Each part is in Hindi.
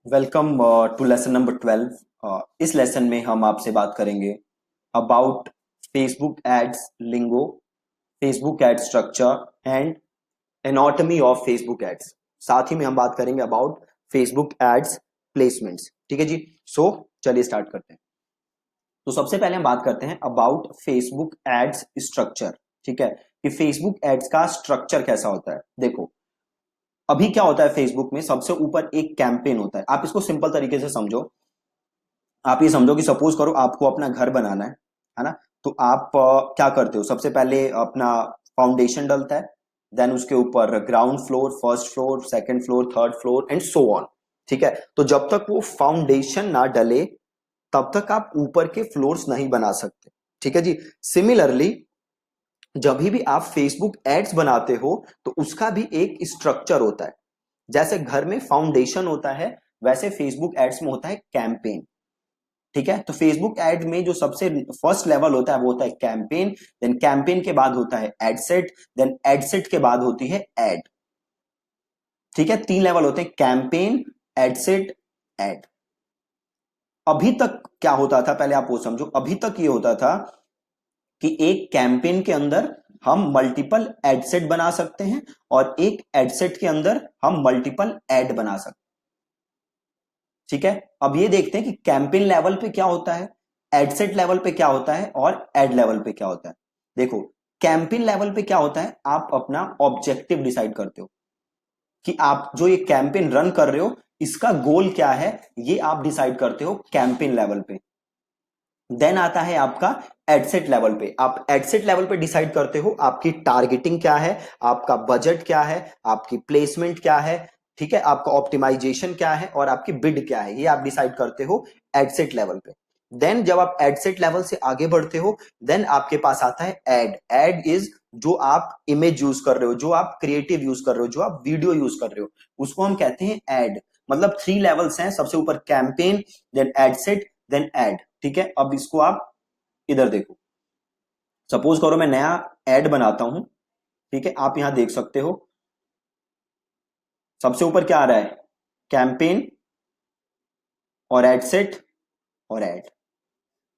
Welcome to lesson number 12। इस लेसन में हम आपसे बात करेंगे about Facebook ads lingo, Facebook ad structure and anatomy of Facebook ads. साथ ही में हम बात करेंगे अबाउट फेसबुक एड्स प्लेसमेंट्स। ठीक है जी। सो चलिए स्टार्ट करते हैं। तो सबसे पहले हम बात करते हैं अबाउट फेसबुक एड्स स्ट्रक्चर। ठीक है, कि फेसबुक एड्स का स्ट्रक्चर कैसा होता है। देखो, अभी क्या होता है फेसबुक में, सबसे ऊपर एक कैंपेन होता है। आप इसको सिंपल तरीके से समझो। आप ये समझो कि सपोज करो आपको अपना घर बनाना है ना। तो आप क्या करते हो, सबसे पहले अपना फाउंडेशन डलता है, देन उसके ऊपर ground floor, first floor, second floor, third floor and so on. ठीक है, तो जब तक वो फाउंडेशन ना डले तब तक आप ऊपर के फ्लोर्स नहीं बना सकते। ठीक है जी। सिमिलरली जब भी आप फेसबुक एड्स बनाते हो तो उसका भी एक स्ट्रक्चर होता है। जैसे घर में फाउंडेशन होता है वैसे फेसबुक एड्स में होता है कैंपेन। ठीक है, तो फेसबुक एड में जो सबसे फर्स्ट लेवल होता है वो होता है कैंपेन, देन कैंपेन के बाद होता है एडसेट, देन एडसेट के बाद होती है एड। ठीक है, तीन लेवल होते हैं, कैंपेन, एडसेट, एड। अभी तक क्या होता था, पहले आप वो समझो। अभी तक ये होता था कि एक कैंपेन के अंदर हम मल्टीपल एडसेट बना सकते हैं और एक एडसेट के अंदर हम मल्टीपल एड बना सकते हैं। ठीक है, अब ये देखते हैं कि कैंपेन लेवल पे क्या होता है, एडसेट लेवल पे क्या होता है और एड लेवल पे क्या होता है। देखो, कैंपेन लेवल पे क्या होता है, आप अपना ऑब्जेक्टिव डिसाइड करते हो कि आप जो ये कैंपेन रन कर रहे हो इसका गोल क्या है, ये आप डिसाइड करते हो कैंपेन लेवल पे। देन आता है आपका एडसेट लेवल पे। आप एडसेट लेवल पे डिसाइड करते हो आपकी टारगेटिंग क्या है, आपका बजट क्या है, आपकी प्लेसमेंट क्या है, ठीक है, आपका ऑप्टिमाइजेशन क्या है और आपकी बिड क्या है, ये आप डिसाइड करते हो एडसेट लेवल पे। देन जब आप एडसेट लेवल से आगे बढ़ते हो देन आपके पास आता है एड। एड इज जो आप इमेज यूज कर रहे हो, जो आप क्रिएटिव यूज कर रहे हो, जो आप वीडियो यूज कर रहे हो, उसको हम कहते हैं एड। मतलब थ्री लेवल्स हैं, सबसे ऊपर campaign, then ad set, then ad. ठीक है, अब इसको आप इधर देखो। सपोज करो मैं नया एड बनाता हूं। ठीक है, आप यहां देख सकते हो सबसे ऊपर क्या आ रहा है, कैंपेन और एडसेट और एड।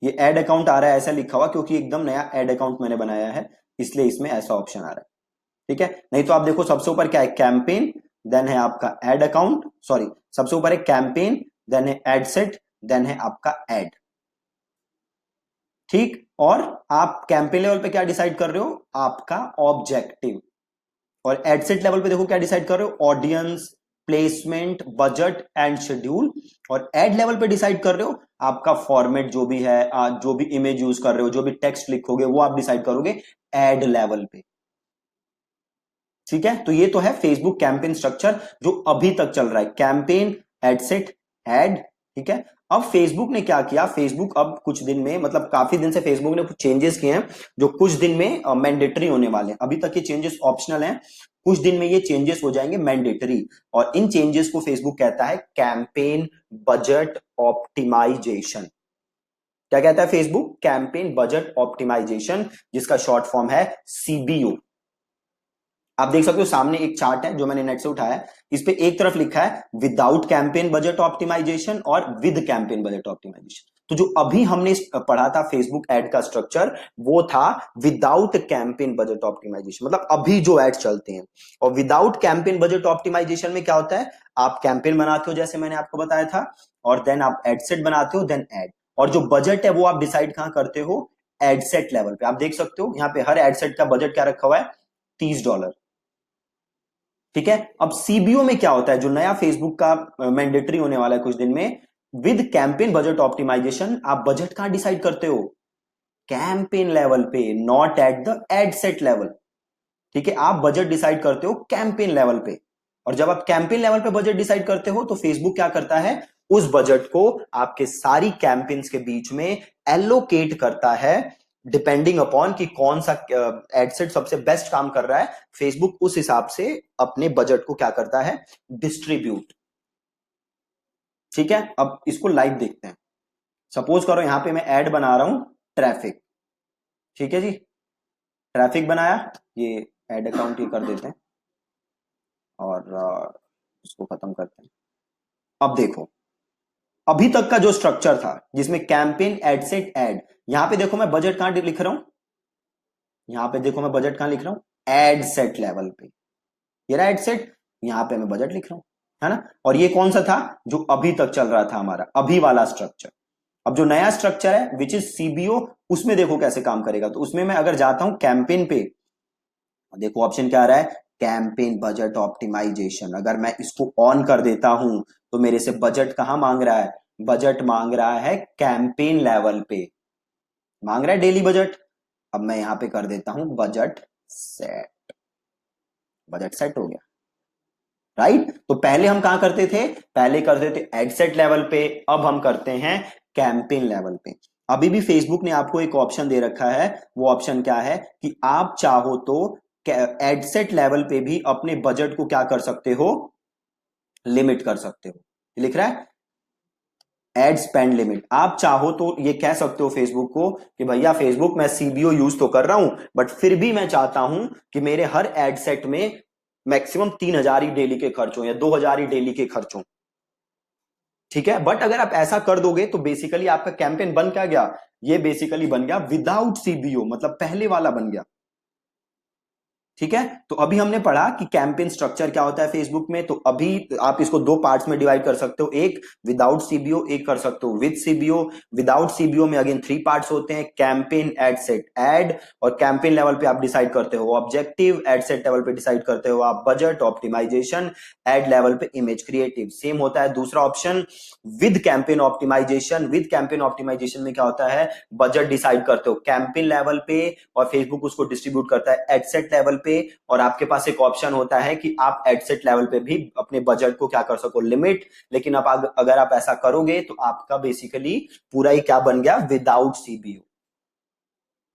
ये एड अकाउंट आ रहा है ऐसा लिखा हुआ क्योंकि एकदम नया एड अकाउंट मैंने बनाया है, इसलिए इसमें ऐसा ऑप्शन आ रहा है। ठीक है, नहीं तो आप देखो सबसे ऊपर क्या है, कैंपेन, देन है आपका एड अकाउंट, सॉरी, सबसे ऊपर है कैंपेन, देन है एडसेट, देन है आपका एड। ठीक, और आप कैंपेन लेवल पे क्या डिसाइड कर रहे हो, आपका ऑब्जेक्टिव। और एडसेट लेवल पे देखो क्या डिसाइड कर रहे हो, audience, placement, budget and schedule. और एड लेवल पे डिसाइड कर रहे हो आपका फॉर्मेट जो भी है, जो भी इमेज यूज कर रहे हो, जो भी टेक्स्ट लिखोगे वो आप डिसाइड करोगे एड लेवल पे। ठीक है, तो ये तो है फेसबुक कैंपेन स्ट्रक्चर जो अभी तक चल रहा है, कैंपेन, एडसेट, एड। ठीक है, अब फेसबुक ने क्या किया, फेसबुक अब कुछ दिन में, मतलब काफी दिन से फेसबुक ने कुछ चेंजेस किए हैं जो कुछ दिन में मैंडेटरी होने वाले हैं। अभी तक ये चेंजेस ऑप्शनल हैं, कुछ दिन में ये चेंजेस हो जाएंगे मैंडेटरी। और इन चेंजेस को फेसबुक कहता है कैंपेन बजट ऑप्टिमाइजेशन। क्या कहता है फेसबुक, कैंपेन बजट ऑप्टिमाइजेशन, जिसका शॉर्ट फॉर्म है सीबीओ। आप देख सकते हो सामने एक चार्ट है जो मैंने नेट से उठाया है, इस पे एक तरफ लिखा है विदाउट कैंपेन बजट ऑप्टिमाइजेशन और विद कैंपेन बजट ऑप्टिमाइजेशन। तो जो अभी हमने पढ़ा था फेसबुक एड का स्ट्रक्चर, वो था विदाउट कैंपेन बजट ऑप्टिमाइजेशन, मतलब अभी जो एड चलते हैं। और विदाउट कैंपेन बजट ऑप्टिमाइजेशन में क्या होता है, आप कैंपेन बनाते हो जैसे मैंने आपको बताया था, और देन आप एडसेट बनाते हो, देन एड। और जो बजट है वो आप डिसाइड कहां करते हो, एडसेट लेवल पे। आप देख सकते हो यहाँ पे हर एडसेट का बजट क्या रखा हुआ है, $30। ठीक है, अब सीबीओ में क्या होता है, जो नया फेसबुक का मैंडेटरी होने वाला है कुछ दिन में, विद कैंपेन बजट ऑप्टिमाइजेशन, आप बजट कहां डिसाइड करते हो, कैंपेन लेवल पे, not at the add set level. ठीक है, आप बजट डिसाइड करते हो कैंपेन लेवल पे। और जब आप कैंपेन लेवल पे बजट डिसाइड करते हो तो फेसबुक क्या करता है, उस बजट को आपके सारी कैंपेन्स के बीच में एलोकेट करता है, डिपेंडिंग अपॉन कि कौन सा एडसेट सबसे बेस्ट काम कर रहा है। फेसबुक उस हिसाब से अपने बजट को क्या करता है, डिस्ट्रीब्यूट। ठीक है, अब इसको लाइव देखते हैं। सपोज करो यहां पे मैं ऐड बना रहा हूं, ट्रैफिक। ठीक है जी, ट्रैफिक बनाया, ये एड अकाउंट ही कर देते हैं और इसको खत्म करते हैं। अब देखो, अभी तक का जो स्ट्रक्चर था जिसमें कैंपेन, एड सेट, एड, यहां पे देखो मैं बजट कहां लिख रहा हूं, यहां पे देखो मैं बजट कहां लिख रहा हूं, एड सेट लेवल पे, ये रहा एड सेट, यहां पे मैं बजट लिख रहा हूं, है ना। और ये कौन सा था, जो अभी तक चल रहा था हमारा, अभी वाला स्ट्रक्चर। अब जो नया स्ट्रक्चर है विच इज सीबीओ, उसमें देखो कैसे काम करेगा। तो उसमें मैं अगर जाता हूं कैंपेन पे, देखो ऑप्शन क्या आ रहा है, कैंपेन बजट ऑप्टिमाइजेशन। अगर मैं इसको ऑन कर देता हूं तो मेरे से बजट कहां मांग रहा है, बजट मांग रहा है कैंपेन लेवल पे, मांग रहा है डेली बजट। अब मैं यहां पे कर देता हूं बजट सेट, बजट सेट हो गया, राइट। तो पहले हम कहां करते थे, पहले करते थे एड सेट लेवल पे, अब हम करते हैं कैंपेन लेवल पे। अभी भी फेसबुक ने आपको एक ऑप्शन दे रखा है, वो ऑप्शन क्या है कि आप चाहो तो एड सेट लेवल पे भी अपने बजट को क्या कर सकते हो, लिमिट कर सकते हो। लिख रहा है एड स्पेंड लिमिट। आप चाहो तो ये कह सकते हो फेसबुक को कि भैया फेसबुक मैं सीबीओ यूज तो कर रहा हूं, बट फिर भी मैं चाहता हूं कि मेरे हर एड सेट में मैक्सिमम 3,000 ही डेली के खर्च हो या 2,000 ही डेली के खर्च हो, ठीक है। बट अगर आप ऐसा कर दोगे तो बेसिकली आपका कैंपेन बन क्या गया, ये बेसिकली बन गया विदाउट सीबीओ, मतलब पहले वाला बन गया, ठीक है। तो अभी हमने पढ़ा कि कैंपेन स्ट्रक्चर क्या होता है फेसबुक में। तो अभी आप इसको दो पार्ट्स में डिवाइड कर सकते हो, एक विदाउट सीबीओ, एक कर सकते हो विद सीबीओ। विदाउट सीबीओ में अगेन 3 पार्ट्स होते हैं, कैंपेन, एड सेट, एड। और कैंपेन लेवल पे आप डिसाइड करते हो ऑब्जेक्टिव, एड सेट लेवल पे डिसाइड करते हो आप बजट ऑप्टिमाइजेशन, एड लेवल पे इमेज क्रिएटिव। सेम होता है दूसरा option with campaign optimization. With campaign optimization में क्या होता है, बजट डिसाइड करते हो कैंपेन लेवल पे और फेसबुक उसको डिस्ट्रीब्यूट करता है एड सेट लेवल पे। और आपके पास एक ऑप्शन होता है कि आप एड सेट लेवल पे भी अपने बजट को क्या कर सको, लिमिट। लेकिन अब अगर आप ऐसा करोगे तो आपका बेसिकली पूरा ही क्या बन गया, विदाउट सीबीओ,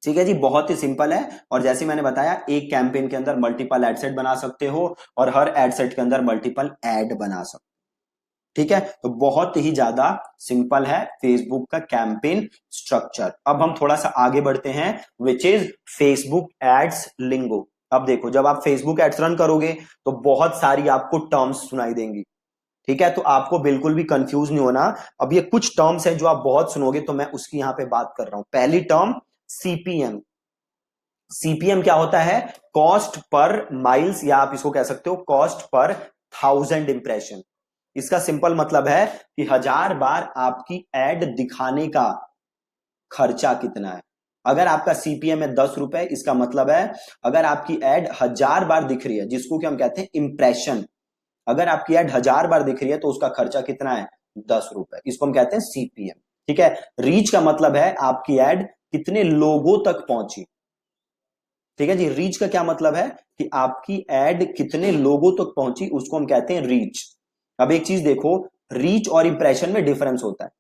ठीक है जी। बहुत ही सिंपल है। और जैसे मैंने बताया एक कैंपेन के अंदर मल्टीपल एड सेट बना सकते हो और हर एड सेट के अंदर मल्टीपल एड बना सकते हो, ठीक है। तो बहुत ही ज्यादा सिंपल है फेसबुक का कैंपेन स्ट्रक्चर। अब हम थोड़ा सा आगे बढ़ते हैं, विच इज फेसबुक एड्स लिंगो। अब देखो जब आप फेसबुक एड्स रन करोगे तो बहुत सारी आपको टर्म्स सुनाई देंगी, ठीक है। तो आपको बिल्कुल भी कंफ्यूज नहीं होना। अब ये कुछ टर्म्स हैं जो आप बहुत सुनोगे, तो मैं उसकी यहां पे बात कर रहा हूं। पहली टर्म सीपीएम। सीपीएम क्या होता है, कॉस्ट पर माइल्स, या आप इसको कह सकते हो कॉस्ट पर 1,000 इंप्रेशन। इसका सिंपल मतलब है कि 1,000 बार आपकी एड दिखाने का खर्चा कितना है। अगर आपका सीपीएम है 10 रुपए, इसका मतलब है अगर आपकी एड 1,000 बार दिख रही है, जिसको कि हम कहते हैं इंप्रेशन, अगर आपकी एड 1,000 बार दिख रही है तो उसका खर्चा कितना है, 10 रुपए। इसको हम कहते हैं सीपीएम, ठीक है। रीच का मतलब है आपकी एड कितने लोगों तक पहुंची, ठीक है जी। रीच का क्या मतलब है कि आपकी एड कितने लोगों तक पहुंची, उसको हम कहते हैं रीच। अब एक चीज देखो, रीच और इंप्रेशन में डिफरेंस होता है।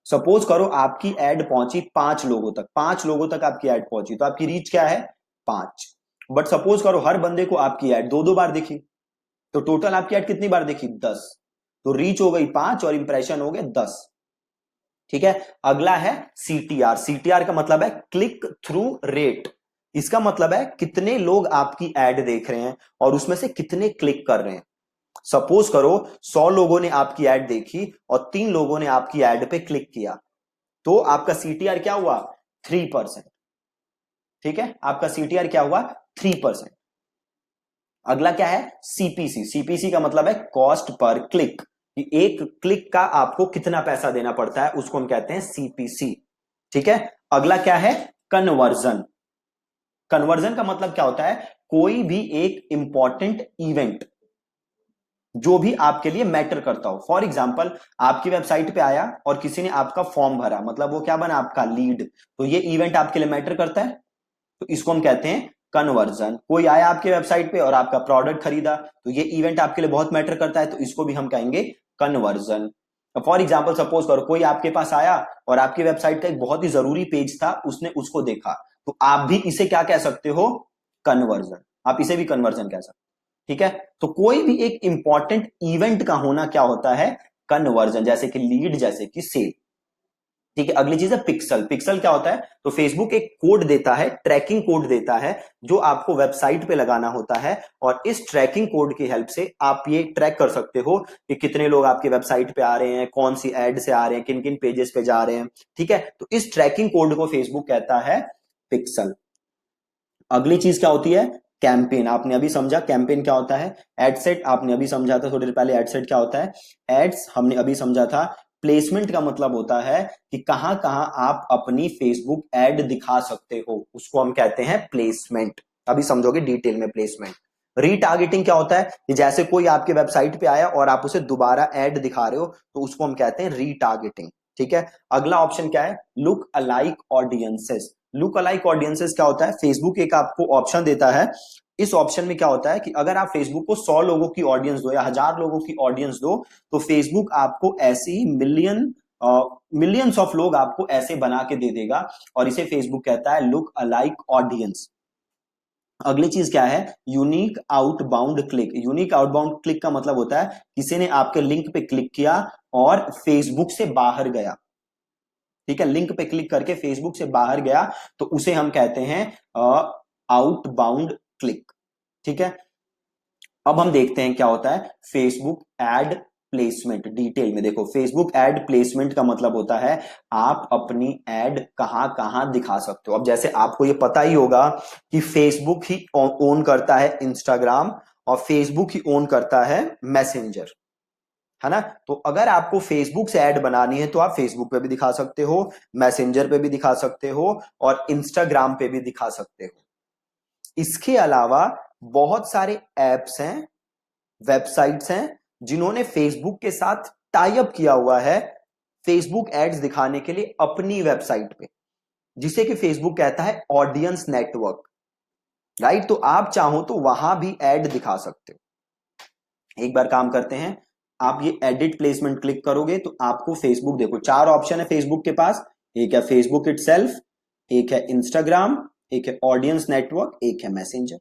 सपोज करो आपकी एड पहुंची 5 लोगों तक, 5 लोगों तक आपकी एड पहुंची, तो आपकी रीच क्या है, 5। बट सपोज करो हर बंदे को आपकी एड 2-2 बार दिखी, तो टोटल आपकी एड कितनी बार दिखी, 10। तो रीच हो गई 5 और इंप्रेशन हो गए 10, ठीक है। अगला है सीटीआर। सीटीआर का मतलब है क्लिक थ्रू रेट। इसका मतलब है कितने लोग आपकी एड देख रहे हैं और उसमें से कितने क्लिक कर रहे हैं। सपोज करो 100 लोगों ने आपकी एड देखी और 3 लोगों ने आपकी एड पे क्लिक किया, तो आपका सीटीआर क्या हुआ, 3%, ठीक है। आपका सीटीआर क्या हुआ, 3%। अगला क्या है, सीपीसी। सीपीसी का मतलब है कॉस्ट पर क्लिक, कि एक क्लिक का आपको कितना पैसा देना पड़ता है, उसको हम कहते हैं सीपीसी, ठीक है। अगला क्या है, कन्वर्जन। कन्वर्जन का मतलब क्या होता है, कोई भी एक इंपॉर्टेंट इवेंट जो भी आपके लिए मैटर करता हो। फॉर एग्जाम्पल आपकी वेबसाइट पे आया और किसी ने आपका फॉर्म भरा, मतलब वो क्या बना, आपका लीड, तो ये इवेंट आपके लिए मैटर करता है, तो इसको हम कहते हैं कन्वर्जन। कोई आया आपके वेबसाइट पे और आपका प्रोडक्ट खरीदा, तो ये इवेंट आपके लिए बहुत मैटर करता है, तो इसको भी हम कहेंगे कन्वर्जन। फॉर एग्जाम्पल सपोज करो कोई आपके पास आया और आपकी वेबसाइट का एक बहुत ही जरूरी पेज था, उसने उसको देखा, तो आप भी इसे क्या कह सकते हो, कन्वर्जन। आप इसे भी कन्वर्जन कह सकते हो, ठीक है। तो कोई भी एक इंपॉर्टेंट इवेंट का होना क्या होता है, कन्वर्जन। जैसे कि लीड, जैसे कि सेल, ठीक है। अगली चीज है पिक्सल। पिक्सल क्या होता है? तो फेसबुक एक कोड देता है, ट्रैकिंग कोड देता है, जो आपको वेबसाइट पे लगाना होता है, और इस ट्रैकिंग कोड की हेल्प से आप ये ट्रैक कर सकते हो कि कितने लोग आपकी वेबसाइट पे आ रहे हैं, कौन सी एड से आ रहे हैं, किन किन पेजेस पे जा रहे हैं। ठीक है, तो इस ट्रैकिंग कोड को फेसबुक कहता है पिक्सल। अगली चीज क्या होती है? कैंपेन। आपने अभी समझा कैंपेन क्या होता है। एडसेट आपने अभी समझा था थोड़ी देर पहले, एडसेट क्या होता है। एड्स हमने अभी समझा था। प्लेसमेंट का मतलब होता है कि कहां कहां आप अपनी फेसबुक एड दिखा सकते हो, उसको हम कहते हैं प्लेसमेंट। अभी समझोगे डिटेल में प्लेसमेंट। रीटारगेटिंग क्या होता है कि जैसे कोई आपके वेबसाइट पे आया और आप उसे दोबारा एड दिखा रहे हो, तो उसको हम कहते हैं रीटारगेटिंग। ठीक है। अगला ऑप्शन क्या है? Look alike audiences. Look alike audiences क्या होता है? फेसबुक एक आपको ऑप्शन देता है। इस ऑप्शन में क्या होता है कि अगर आप फेसबुक को 100 लोगों की ऑडियंस दो या 1000 लोगों की ऑडियंस दो, तो फेसबुक आपको ऐसी मिलियंस ऑफ लोग आपको ऐसे बना के दे देगा, और इसे फेसबुक कहता है लुक अलाइक ऑडियंस। अगली चीज क्या है? Unique outbound click. Unique outbound click का मतलब होता है किसी ने आपके लिंक पे क्लिक किया और फेसबुक से बाहर गया। ठीक है, लिंक पे क्लिक करके फेसबुक से बाहर गया, तो उसे हम कहते हैं आउटबाउंड क्लिक। ठीक है। अब हम देखते हैं क्या होता है फेसबुक एड प्लेसमेंट। डिटेल में देखो, फेसबुक एड प्लेसमेंट का मतलब होता है आप अपनी एड कहां कहां दिखा सकते हो। अब जैसे आपको ये पता ही होगा कि फेसबुक ही ओन करता है इंस्टाग्राम, और फेसबुक ही ओन करता है मैसेंजर, है ना। तो अगर आपको फेसबुक से ऐड बनानी है तो आप फेसबुक पे भी दिखा सकते हो, मैसेंजर पे भी दिखा सकते हो, और इंस्टाग्राम पे भी दिखा सकते हो। इसके अलावा बहुत सारे एप्स हैं, वेबसाइट्स हैं, जिन्होंने फेसबुक के साथ टाई अप किया हुआ है फेसबुक एड्स दिखाने के लिए अपनी वेबसाइट पे, जिसे कि फेसबुक कहता है ऑडियंस नेटवर्क। राइट, तो आप चाहो तो वहां भी एड दिखा सकते हो। एक बार काम करते हैं, आप ये एडिट प्लेसमेंट क्लिक करोगे तो आपको फेसबुक, देखो 4 ऑप्शन है फेसबुक के पास। एक है फेसबुक इटसेल्फ, एक है इंस्टाग्राम, एक है ऑडियंस नेटवर्क, एक है मैसेंजर,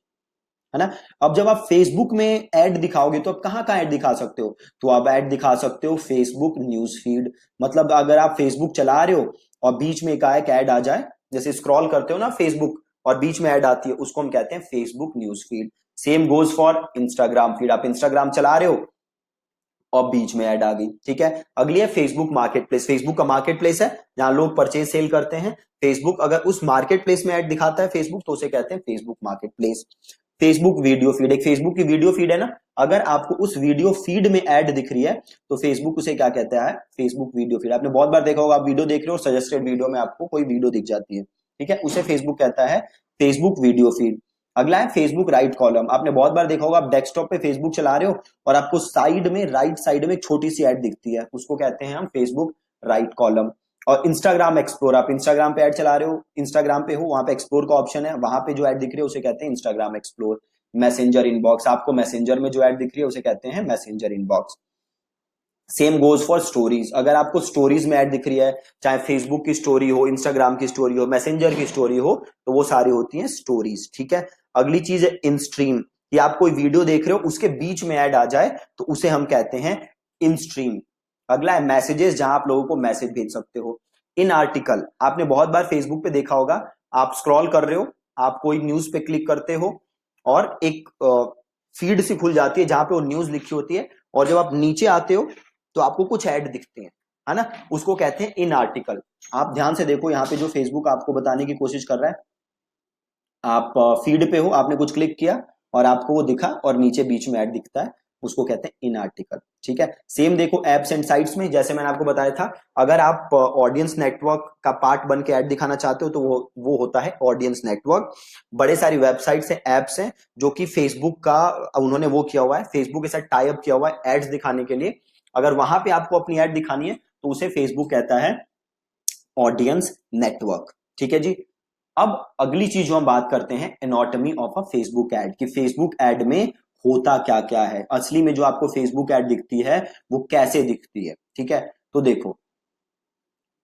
है ना। अब जब आप फेसबुक में ऐड दिखाओगे तो आप कहां कहां ऐड दिखा सकते हो? तो आप ऐड दिखा सकते हो फेसबुक न्यूज फीड। मतलब अगर आप फेसबुक चला रहे हो और बीच में एकाएक ऐड आ जाए, जैसे स्क्रॉल करते हो ना फेसबुक और बीच में ऐड आती है, उसको हम कहते हैं Facebook news feed. Same goes for Instagram feed. आप इंस्टाग्राम चला रहे हो और बीच में ऐड आ गई। ठीक है। अगली है फेसबुक मार्केट प्लेस। फेसबुक का मार्केट प्लेस है जहां लोग परचेज सेल करते हैं। फेसबुक अगर उस मार्केट प्लेस में ऐड दिखाता है फेसबुक, तो उसे कहते हैं Facebook market place. Facebook video feed, एक फेसबुक की वीडियो फीड है ना, अगर आपको उस वीडियो फीड में ऐड दिख रही है तो फेसबुक उसे क्या कहता है? Facebook video feed. आपने बहुत बार देखा होगा, आप वीडियो देख रहे हो, सजेस्टेड वीडियो में आपको कोई वीडियो दिख जाती है, ठीक है, उसे फेसबुक कहता है फेसबुक वीडियो फीड। अगला है फेसबुक राइट कॉलम। आपने बहुत बार देखा होगा, आप डेस्कटॉप पे फेसबुक चला रहे हो और आपको साइड में, राइट साइड में एक छोटी सी ऐड दिखती है, उसको कहते हैं हम फेसबुक राइट कॉलम। और इंस्टाग्राम एक्सप्लोर, आप इंस्टाग्राम पे ऐड चला रहे हो, इंस्टाग्राम पे हो, वहां पे एक्सप्लोर का ऑप्शन है, वहां पे जो ऐड दिख रही है उसे कहते हैं इंस्टाग्राम एक्सप्लोर। मैसेंजर इनबॉक्स, आपको मैसेंजर में जो ऐड दिख रही है उसे कहते हैं messenger inbox. Same goes for stories. अगर आपको स्टोरीज में ऐड दिख रही है, चाहे फेसबुक की स्टोरी हो, इंस्टाग्राम की स्टोरी हो, मैसेंजर की स्टोरी हो, तो वो सारी होती हैं स्टोरीज। ठीक है। अगली चीज है इन स्ट्रीम, कि आप कोई वीडियो देख रहे हो उसके बीच में ऐड आ जाए तो उसे हम कहते हैं इन स्ट्रीम। अगला है मैसेजेस, जहां आप लोगों को मैसेज भेज सकते हो। इन आर्टिकल, आपने बहुत बार फेसबुक पे देखा होगा, आप स्क्रॉल कर रहे हो, आप कोई न्यूज पे क्लिक करते हो और एक फीड सी खुल जाती है जहां पे वो न्यूज लिखी होती है, और जब आप नीचे आते हो तो आपको कुछ ऐड दिखते हैं, है ना, उसको कहते हैं इन आर्टिकल। आप ध्यान से देखो, यहाँ पे जो फेसबुक आपको बताने की कोशिश कर रहा है, आप फीड पे हो, आपने कुछ क्लिक किया और आपको वो दिखा और नीचे बीच में ऐड दिखता है, उसको कहते हैं इन आर्टिकल। ठीक है। सेम देखो एप्स एंड साइट्स में, जैसे मैंने आपको बताया था, अगर आप ऑडियंस नेटवर्क का पार्ट बन के ऐड दिखाना चाहते हो तो वो होता है ऑडियंस नेटवर्क। बड़े सारी वेबसाइट्स हैं, एप्स हैं, जो कि फेसबुक का उन्होंने वो किया हुआ है, फेसबुक के साथ टाई अप किया हुआ है एड्स दिखाने के लिए। अगर वहां पे आपको अपनी ऐड दिखानी है तो उसे फेसबुक कहता है ऑडियंस नेटवर्क। ठीक है जी। अब अगली चीज जो हम बात करते हैं, anatomy of a Facebook ad, कि फेसबुक ऐड में होता क्या क्या है, असली में जो आपको फेसबुक ऐड दिखती है वो कैसे दिखती है। ठीक है। तो देखो,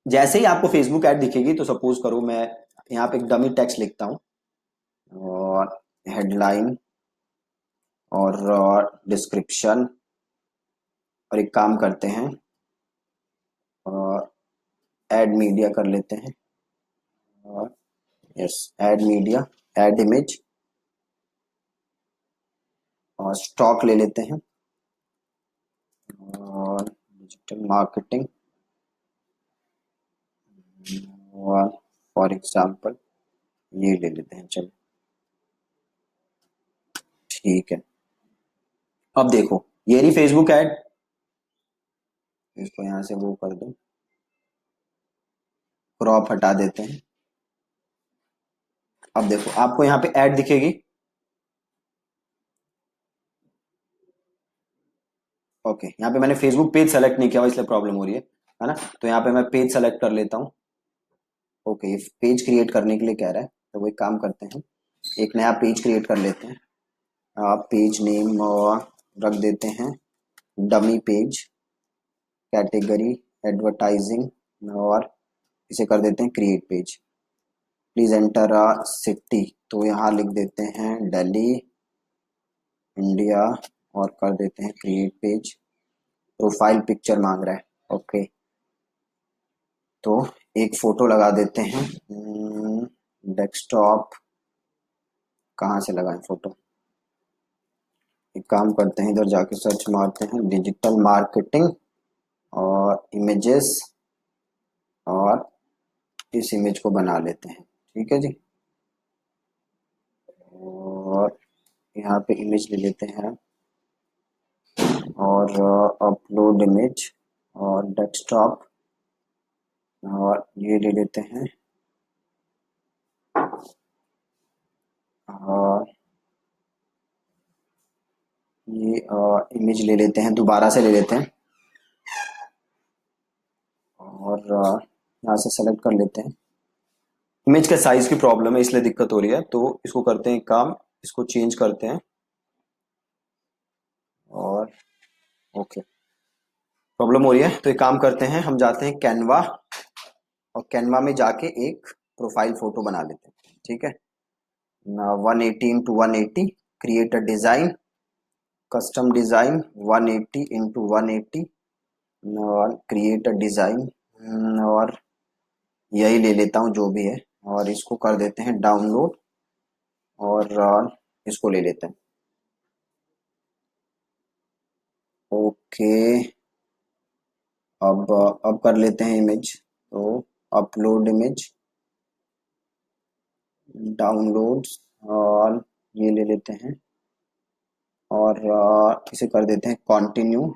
जैसे ही आपको फेसबुक ऐड दिखेगी, तो सपोज करो मैं यहाँ पे एक डमी टेक्स्ट लिखता हूं, और हेडलाइन और डिस्क्रिप्शन, और एक काम करते हैं, ऐड मीडिया कर लेते हैं, और yes add media, add image, और स्टॉक ले लेते हैं, और डिजिटल मार्केटिंग, और फॉर एग्जाम्पल ये ले लेते हैं। चलो ठीक है, अब देखो ये रही फेसबुक ऐड, इसको यहां से वो कर दो, क्रॉप हटा देते हैं। अब देखो आपको यहाँ पे ऐड दिखेगी, ओके यहाँ पे मैंने फेसबुक पेज सेलेक्ट नहीं किया हुआ इसलिए प्रॉब्लम हो रही है ना। तो यहाँ पे मैं पेज सेलेक्ट कर लेता हूँ। ओके ये पेज क्रिएट करने के लिए कह रहा है, तो वो एक काम करते हैं, एक नया पेज क्रिएट कर लेते हैं। आप पेज नेम रख देते हैं डमी पेज, कैटेगरी एडवर्टाइजिंग, और इसे कर देते हैं create page. Please enter a city, तो यहाँ लिख देते हैं दिल्ली इंडिया, और कर देते हैं क्रिएट पेज। प्रोफाइल पिक्चर मांग रहा है, ओके तो एक फोटो लगा देते हैं। डेस्कटॉप कहाँ से लगाएं फोटो, एक काम करते हैं इधर जाके सर्च मारते हैं डिजिटल मार्केटिंग और इमेजेस, और इस इमेज को बना लेते हैं। ठीक है जी, और यहाँ पे इमेज ले लेते हैं, और अपलोड इमेज, और डेस्कटॉप, और ये ले लेते हैं, और ये इमेज ले लेते हैं, दोबारा से ले लेते हैं, और यहाँ से सेलेक्ट कर लेते हैं। इमेज के साइज की प्रॉब्लम है इसलिए दिक्कत हो रही है, तो इसको करते हैं काम, इसको चेंज करते हैं, और ओके प्रॉब्लम हो रही है तो एक काम करते हैं, हम जाते हैं कैनवा, और कैनवा में जाके एक प्रोफाइल फोटो बना लेते हैं। ठीक है, 180 into 180, create a design, custom design 180 into 180, और क्रिएट अ डिजाइन, और यही ले लेता हूँ जो भी है, और इसको कर देते हैं डाउनलोड, और इसको ले लेते हैं। ओके अब कर लेते हैं इमेज, तो अपलोड इमेज, डाउनलोड, और ये ले लेते हैं, और इसे कर देते हैं कंटिन्यू,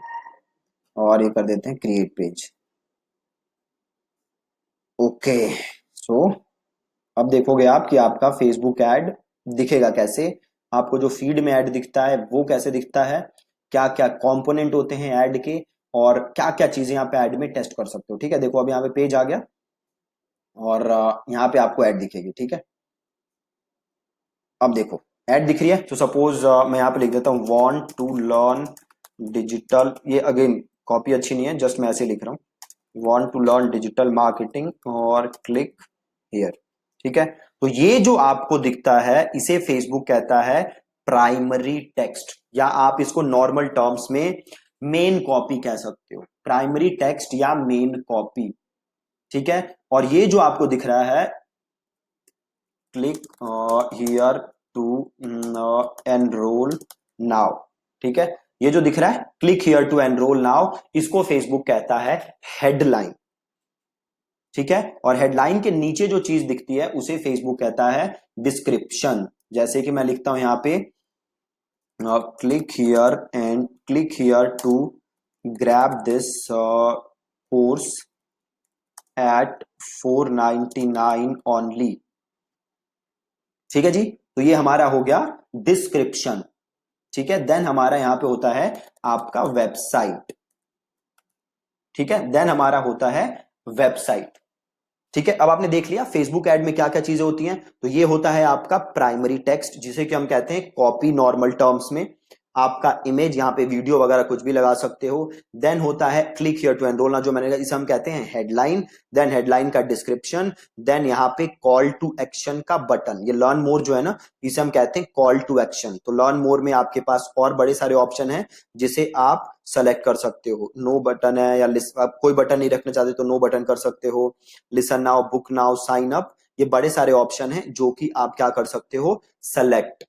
और ये कर देते हैं क्रिएट पेज। ओके सो अब देखोगे आप कि आपका फेसबुक ऐड दिखेगा कैसे, आपको जो फीड में ऐड दिखता है वो कैसे दिखता है, क्या क्या कंपोनेंट होते हैं ऐड के, और क्या क्या चीजें यहाँ पे ऐड में टेस्ट कर सकते हो। ठीक है, देखो अब यहाँ पे पेज आ गया, और यहाँ पे आपको ऐड दिखेगी। ठीक है, अब देखो ऐड दिख रही है, तो सपोज मैं यहाँ पे लिख देता हूँ वांट टू लर्न डिजिटल, ये अगेन कॉपी अच्छी नहीं है, जस्ट मैं ऐसे लिख रहा हूँ want to learn digital marketing, और क्लिक हियर। ठीक है, तो ये जो आपको दिखता है इसे फेसबुक कहता है प्राइमरी टेक्स्ट, या आप इसको नॉर्मल टर्म्स में मेन कॉपी कह सकते हो, प्राइमरी टेक्स्ट या मेन कॉपी। ठीक है, और ये जो आपको दिख रहा है click here to enroll now, ठीक है, ये जो दिख रहा है click here to enroll now, इसको फेसबुक कहता है हेडलाइन। ठीक है, और हेडलाइन के नीचे जो चीज दिखती है उसे फेसबुक कहता है डिस्क्रिप्शन। जैसे कि मैं लिखता हूं यहां पे click here and click here to grab this course at 499 only. ठीक है जी, तो ये हमारा हो गया डिस्क्रिप्शन। ठीक है, देन हमारा यहां पे होता है आपका वेबसाइट। ठीक है, देन हमारा होता है वेबसाइट। ठीक है, अब आपने देख लिया फेसबुक ऐड में क्या क्या चीजें होती हैं। तो ये होता है आपका प्राइमरी टेक्स्ट, जिसे कि हम कहते हैं कॉपी नॉर्मल टर्म्स में। आपका इमेज, यहाँ पे वीडियो वगैरह कुछ भी लगा सकते हो। देन होता है क्लिक हियर टू एनरोल, ना जो मैंने कहा इसे हम कहते हैं हेडलाइन। देन हेडलाइन का डिस्क्रिप्शन, देन यहाँ पे कॉल टू एक्शन का बटन, ये लर्न मोर जो है ना, इसे हम कहते हैं कॉल टू एक्शन। तो लर्न मोर में आपके पास और बड़े सारे ऑप्शन हैं जिसे आप सेलेक्ट कर सकते हो। नो बटन है, या आप कोई बटन नहीं रखना चाहते तो नो बटन कर सकते हो। Listen now, book now, sign up, ये बड़े सारे ऑप्शन हैं जो कि आप क्या कर सकते हो, सेलेक्ट।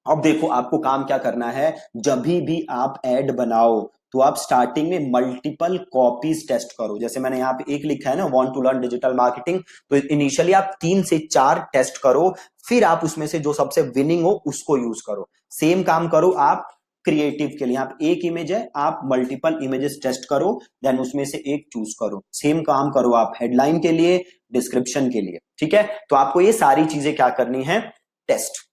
अब देखो आपको काम क्या करना है, जब भी आप ऐड बनाओ तो आप स्टार्टिंग में मल्टीपल कॉपीज टेस्ट करो। जैसे मैंने यहाँ पे एक लिखा है ना, want to learn digital marketing, तो इनिशियली आप 3 से 4 टेस्ट करो, फिर आप उसमें से जो सबसे विनिंग हो उसको यूज करो। सेम काम करो आप क्रिएटिव के लिए, आप एक इमेज है, आप मल्टीपल इमेजेस टेस्ट करो, देन उसमें से एक चूज करो। सेम काम करो आप हेडलाइन के लिए, डिस्क्रिप्शन के लिए, ठीक है। तो आपको ये सारी चीजें क्या करनी है, टेस्ट,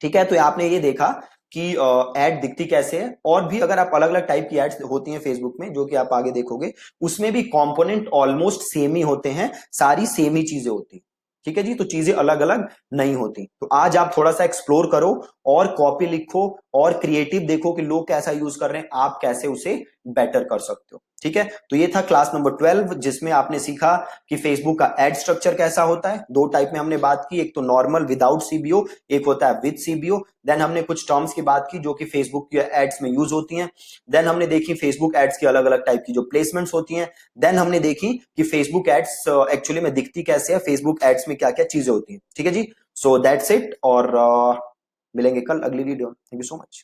ठीक है। तो आपने ये देखा कि एड दिखती कैसे है, और भी अगर आप अलग अलग टाइप की एड्स होती हैं फेसबुक में जो कि आप आगे देखोगे, उसमें भी कंपोनेंट ऑलमोस्ट सेम ही होते हैं, सारी सेम ही चीजें होती हैं, ठीक है जी। तो चीजें अलग अलग नहीं होती। तो आज आप थोड़ा सा एक्सप्लोर करो और कॉपी लिखो और क्रिएटिव देखो कि लोग कैसा यूज कर रहे हैं, आप कैसे उसे बेटर कर सकते हो, ठीक है। तो ये था क्लास नंबर 12 जिसमें आपने सीखा कि फेसबुक का एड स्ट्रक्चर कैसा होता है। 2 टाइप में हमने बात की, एक तो नॉर्मल विदाउट सीबीओ, एक होता है विद सीबीओ। देन हमने कुछ टर्म्स की बात की जो कि फेसबुक के एड्स में यूज होती हैं। देन हमने देखी फेसबुक एड्स की अलग अलग टाइप की जो प्लेसमेंट्स होती हैं। देन हमने देखी कि फेसबुक एड्स एक्चुअली में दिखती कैसे है, फेसबुक एड्स में क्या क्या चीजें होती हैं, ठीक है जी। सो दैट्स इट, और मिलेंगे कल अगली video. Thank you so much.